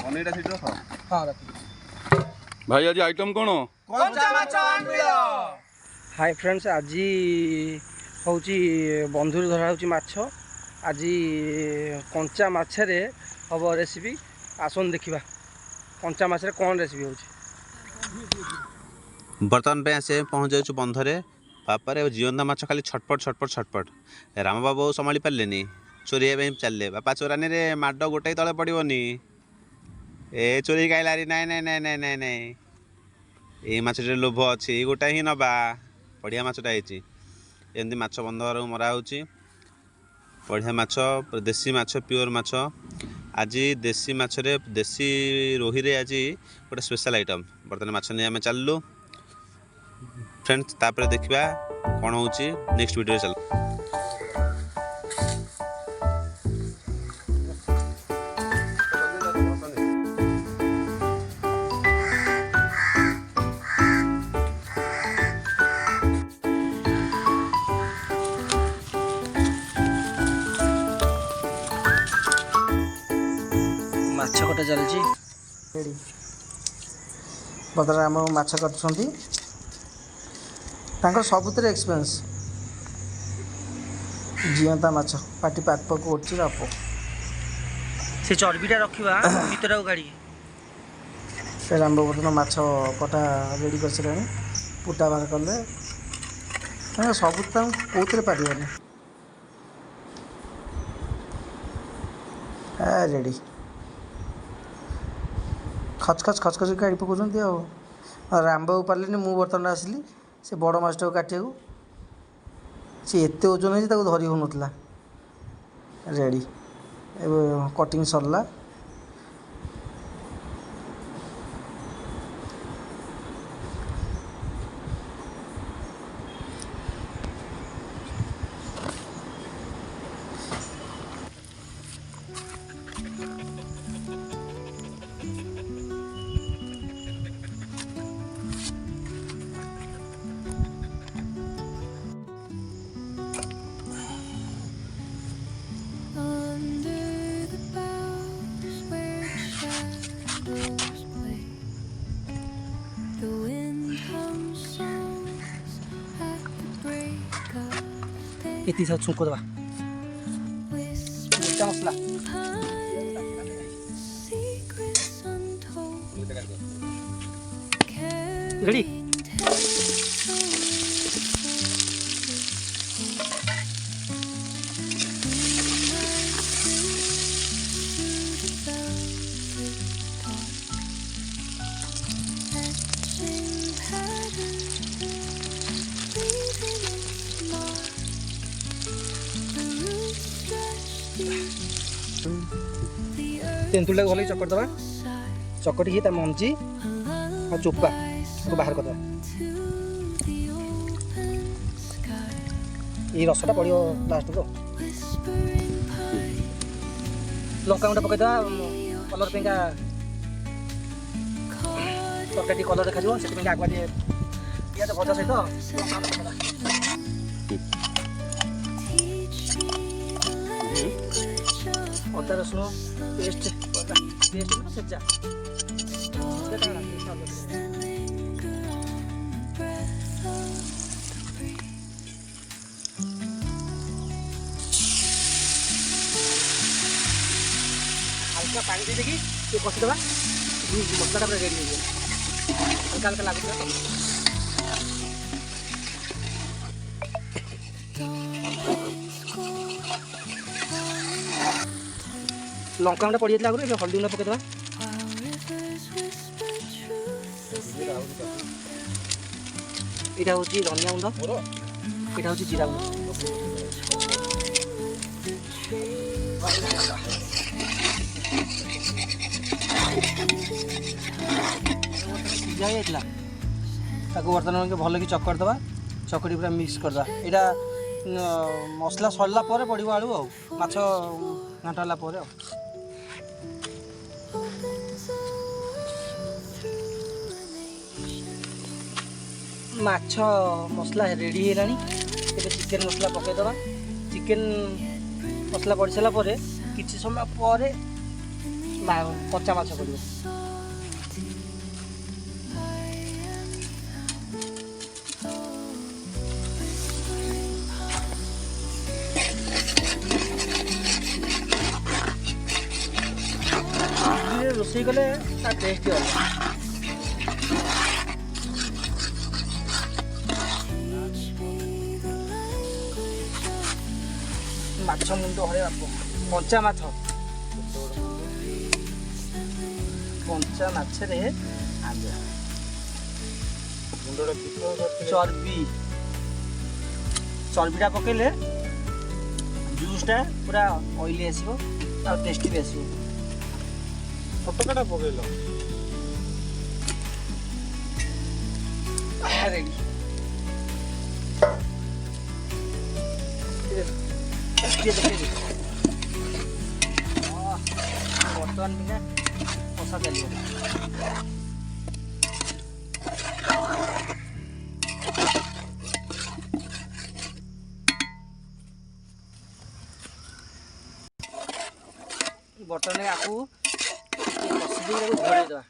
Paneer seat रख हाँ रखी भाई आज आइटम कौन हाय फ्रेंड्स आज हूँ बंधुर धरा हूँ माछ आज कंचा माछरे हम रेसिपी आसन देखा कंचा माछरे कौन रेसिपी हो बर्तमान पे आसे पहुँच जाऊँ बंधरे बापारे जीवंता माछ खाली छटपट छटपट छटपट राम बाबू संभाली पारे चोरी चलिए बापा चोरानी रे माड गोटे तले पड़ोनी ए चोरी खाइलारी नाई नाई नाई नाई नाई नाई ये माछटे लोभ अच्छी गोटाए ही नवा बढ़िया माछटा होती एमती माछ बंधर मरा हो बढ़िया माछ देसी माछ प्योर माछ आज देसी माछरे देसी रोही रे आज गोटे स्पेशल आइटम बर्तमान माछ नहीं आम चलू फ्रेंड्स तापर देखा कौन हो नेक्स्ट वीडियो चल माछ कटा चलती बदल आम माछ काटुंट सबुतिर एक्सपीरियंस जीवंता माछ पाटी पाक पाक उठ से चर्बीटा रखा भर गाड़ी फिर आम बर्तमान माछ कटा रेडी कर सारे पुटा बाहर कले सब कौन पारे रेडी खचखच खचखच गाड़ी पकाउछन्ती आ राम बाबू पार्ले मु बर्तमान आसली से बड़ माछटा काटिया से एत ओजन है धरी हो नाला रेडी ए कटिंग सरला ये सब छुक दबा मसला रेडी तेंतुल भल चकट दबा चकटी मंजी और चोपा को बाहर करदे ये रसटा पड़ो लास्ट को लंका गुंडा पकईदा कलर पे तरकारी कलर देखा से आगुआ पिज भजा सहित अदा रसुण पेस्ट पेस्ट सेजा हल्का पानी दे देगी कषिदेवा मसलाटा पूरा रेडी हो हल्का हल्का लगुच लंका गुंडा पड़ी जाता आगे हल्दी गुंडा पकईदेवा यहाँ हूँ धनिया गुंड यहाँ हूँ जीरा गुंड सिझा जाता बर्तमान भल कि चकट दबा चकटी पूरा मिक्स करदा यहाँ मसला सरला पड़ो आलू आ माछ घाटा पर माछ मसला रेडी है चिकेन मसला पकईदबा चिकेन मसला पड़ सारा किसी समय पर କଞ୍ଚା ମାଛ କରିବ। ରୋଷେଇ କଲେ ତା ଟେଷ୍ଟ ଅଲଗା। ମାଛ ମୁଣ୍ଡ ହଳେଇବା କଞ୍ଚା ମାଛ, କଞ୍ଚା ମାଛରେ ଚର୍ବିଟା ପକେଇଲେ ଜୁସ୍ଟା ପୁରା ଅଏଲି ଆସିବ ଆଉ ଟେଷ୍ଟି ବି ଆସିବ। ଫଟୋଟା ପକେଇଲ ରେଡ଼ି। ବର୍ତ୍ତମାନ ବିନା କଷା ଚାଲିବ। ବର୍ତ୍ତମାନ ଆକୁ କଷି ଦେଇ ତାକୁ ଘୋଡ଼େଇ ଦେବା।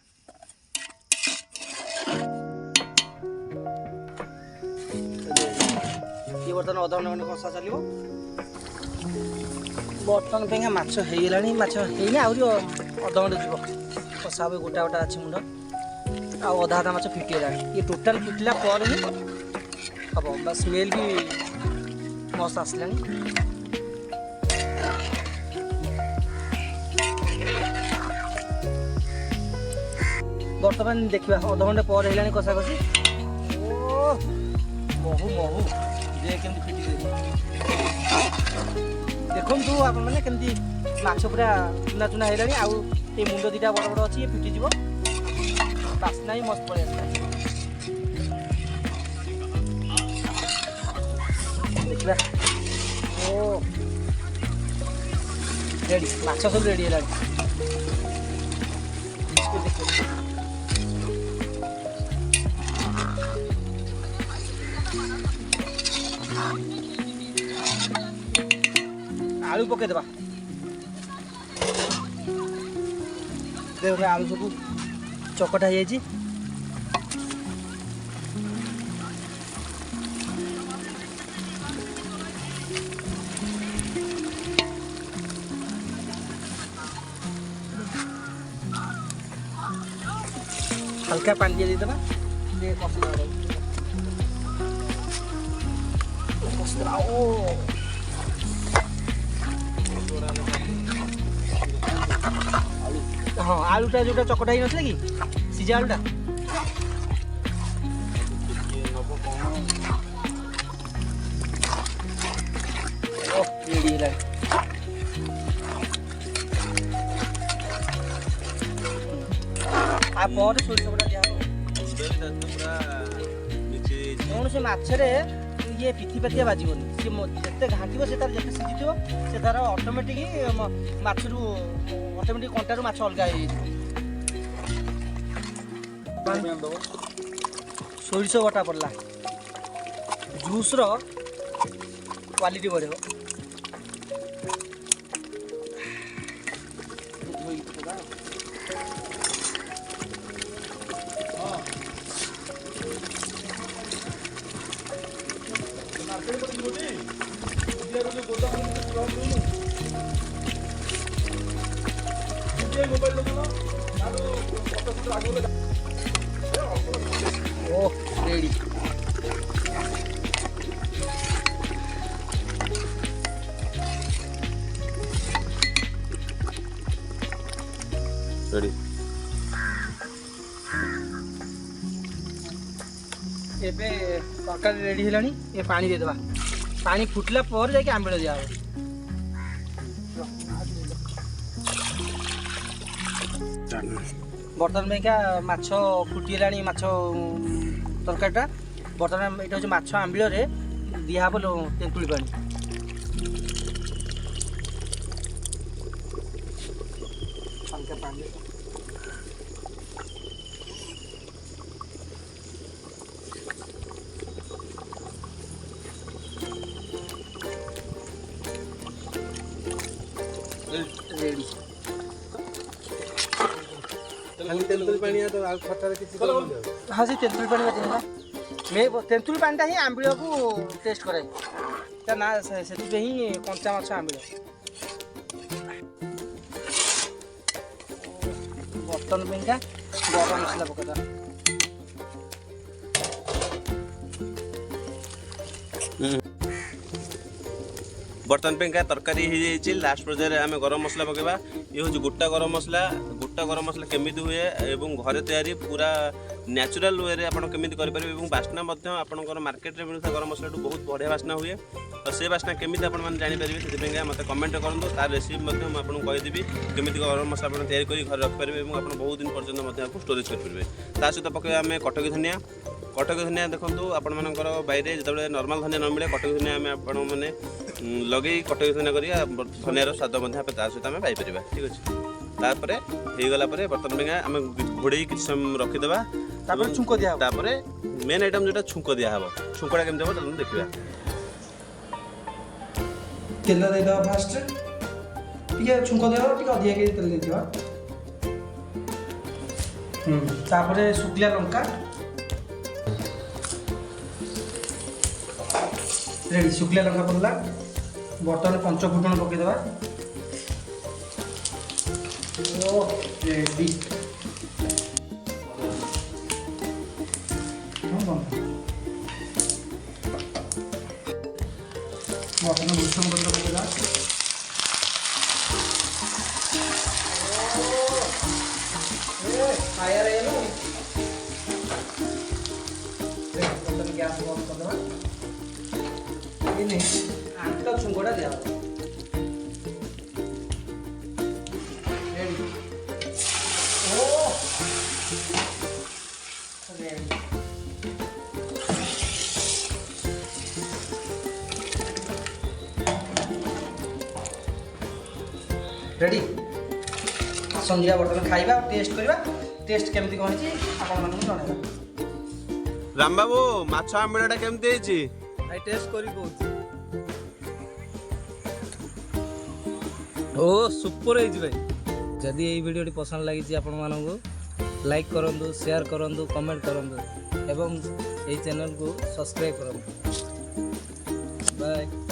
ଇଏ ବର୍ତ୍ତମାନ ଅଧଘଣ୍ଟା ଖଣ୍ଡେ କଷା ଚାଲିବ। ବର୍ତ୍ତମାନ ପାଇଁକା ମାଛ ହେଇଗଲାଣି, ମାଛ ହେଇନି ଆହୁରି ଅଧଘଣ୍ଟେ ଯିବ କଷା ହେବ। ଗୋଟା ଗୋଟା ଅଛି ମୁଣ୍ଡ ଆଉ ଅଧା ଅଧା ମାଛ ଫିଟିଗଲାଣି। ଇଏ ଟୋଟାଲ୍ ଫିଟିଲା ପରେ ହିଁ ହେବ ବା ସ୍ମେଲ୍ ବି ମସ୍ତ ଆସିଲାଣି। ବର୍ତ୍ତମାନ ଦେଖିବା ଅଧଘଣ୍ଟେ ପରେ ହେଇଲାଣି କଷା କଷି। ଓ ମହୁ ମହୁ ଯେ କେମିତି ଫିଟିଯିବ ଦେଖନ୍ତୁ ଆପଣମାନେ, କେମିତି ମାଛ ପୁରା ଚୁନା ଚୁନା ହେଇଲାଣି। ଆଉ ଏ ମୁଣ୍ଡ ଦୁଇଟା ବଡ଼ ବଡ଼ ଅଛି, ଏ ଫିଟିଯିବ। ବାସ୍ନା ବି ମସ୍ତ ପଳେଇ ଆସିଲା। ଦେଖିବା। ଓ ରେଡ଼ି, ମାଛ ସବୁ ରେଡ଼ି ହେଲାଣି। ଆଳୁ ପକେଇଦେବା। ଆଳୁ ସବୁ ଚକଟା ହେଇଯାଇଛି। ହାଲକା ପାଣି ଟିକେ ଦେଇଦେବା, କଷିଦେବା। ଓ ହଁ, ଆଳୁଟା ଯେଉଁଟା ଚକଟା ହେଇନଥିଲା କି ସିଝା ଆଳୁଟା, ରେଡ଼ି ହେଲାଣି। ପରେ ସୋରିଷ ବଟା ଦିଆହବ। କଣ ସେ ମାଛରେ ଇଏ ପିଠି ପାତିଆ ବାଜିବନି। ସେ ଯେତେ ଘାଣ୍ଟିବ ସେ ତାର ଯେତେ ସିଝିଥିବ ସେ ତାର ଅଟୋମେଟିକ୍ ମାଛରୁ ଅଟୋମେଟିକ୍ କଣ୍ଟାରୁ ମାଛ ଅଲଗା ହେଇଯିବ। ସୋରିଷ ବଟା ପଡ଼ିଲା, ଜୁସ୍ର କ୍ୱାଲିଟି ବଢ଼ିବ। ଓ ରେଡ଼ି। ରେଡ଼ି। ଏବେ ତରକାରୀ ରେଡ଼ି ହେଲାଣି। ଏ ପାଣି ଦେଇଦେବା। ପାଣି ଫୁଟିଲା ପରେ ଯାଇକି ଆମ୍ବିଳ ଦିଆହେବ। ବର୍ତ୍ତମାନ ପାଇଁକା ମାଛ ଫୁଟିଗଲାଣି। ମାଛ ତରକାରୀଟା ବର୍ତ୍ତମାନ ଏଇଟା ହେଉଛି ମାଛ ଆମ୍ବିଳରେ ଦିଆହେବ ତେନ୍ତୁଳି ପାଣି। ହାଲକା ପାଣି ରେଡ଼ି। ଖାଲି ତେନ୍ତୁଳି ପାଣିଆ ତ ଆଉ ଖଟାରେ କିଛି କରୁନି। हाँ से तेंतुल पानी का मैं तेंतुल पानी ही आंबिल को टेस्ट कराई ता ना से ही कंचा माछ आंबिल बर्तन में का गरम मसला पकड़ा बर्तन पे तरकारी हो जाए लास्ट पर्यायर आम गरम मसला पकेबा ये हूँ गोटा गरम मसला केमिति हुए एवं घरे तैयारी पूरा नेचुरल वे आप केमिति करेंगे और बास्ना आपंकर मार्केट में मिलता गरम मसला बहुत बढ़िया बास्ना हुए तो से बास्ना केमिति आपने जानीपारे से मतलब कमेंट करूँ तार रेसिपी आपको कहीदेवी केमिति गरम मसला आप तैयारी कर घर रखिपारे और आप बहुत दिन पर्यटन स्टोरेज करेंगे ता सहित पकेबा आम कटक धनिया देखो आपर बैरे जो नर्माल धनिया न मिले कटक धनिया आम आपने लगे कटक धनिया कर धनियार स्वाद सहित आम पाइपर ठीक अच्छे तापर हो गला बर्तन में आम घोड़े किसी समय रखीदे छुंक दिया मेन आइटम जो छुंक दिहब छुंकटा केमती हम चलो देखा तेल देदेव फास्ट टे छुंक देव टे अधिक तेल देदेव तापर शुखिला लंका रेडी शुखिला लंका पड़ला बर्तमान पंचफुटन पकईदे रेडी बर्तमान भूषण पत्र पकईदा फायर बर्तमान गैस बंद करदेवा आंटा छुंकटा दिया रेडी संध्या बर्तन खाइबा टेस्ट करवा टेस्ट केमती कौन आपण जनइबा राम बाबू माछ आंबिलटा केमती भाई टेस्ट करी बहुत ओ सुपर है भाई जदि ये वीडियो पसंद लगी आपण मानक लाइक करूँ शेयर करूँ कमेंट करूँ एवं ये चैनल को सब्सक्राइब करूँ बाय।